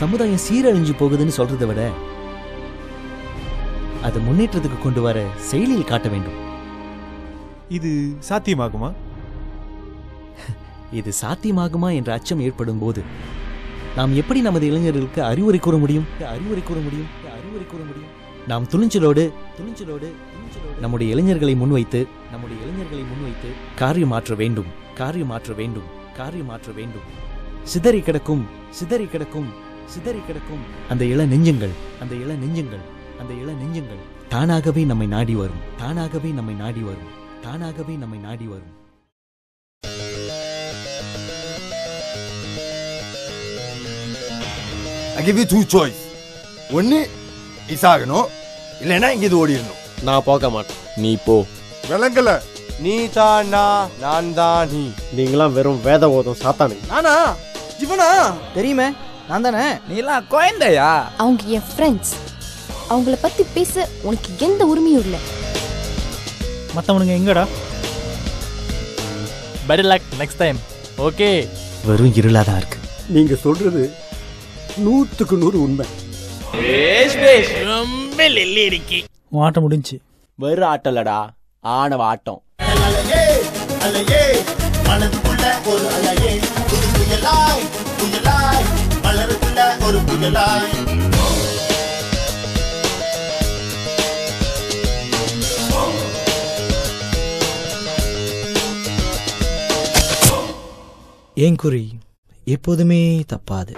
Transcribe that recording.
சமுதாயம் சீரழிஞ்சு போகுதுன்னு சொல்றதை விட அது முன்னேற்றத்துக்கு கொண்டு வர செயலில் காட்ட வேண்டும். இது சாத்தியமாகுமா? இது சாத்தியமாகுமா என்ற அச்சம் ஏற்படும் போது நாம் எப்படி நமது இளைஞர்களுக்கு அறிவுரை கூற முடியும்? நாம் துணிச்சலோடு நம்முடைய இளைஞர்களை முன்வைத்து காரியமாற்ற வேண்டும். சிதறி கிடக்கும் அந்த இள நெஞ்சங்கள் தானாகவே நம்மை நாடி வரும். I give you two choice. ஒன்னு இசாகணும், இல்லைன்னா இங்கிருந்து ஓடிடணும். நான் போக மாட்டேன், நீ போ. விளங்கல? நீ தான் நான் தான் நீ. நீங்களாம் வெறும் வேத ஓதம் சாத்தானுங்க. நானா? ஜீவனா? தெரியுமே, நான் தானே. நீ எல்லாம் குழந்தையா? அவங்க என் ஃப்ரெண்ட்ஸ். அவங்கள பத்தி பேச உனக்கு எந்த உரிமையும் இல்லை. மத்தவனுங்க எங்கடா? Better luck next time. Okay. வெறும் இருளாதான் இருக்கு. நீங்க சொல்றது 100க்கு 100 உண்மை. ரொம்ப லெல்லி இருக்கு. ஆட்டம் முடிஞ்சு. வெறும் ஆட்டலடா, ஆணவ ஆட்டம். ஏன் குறி எப்போதுமே தப்பாது.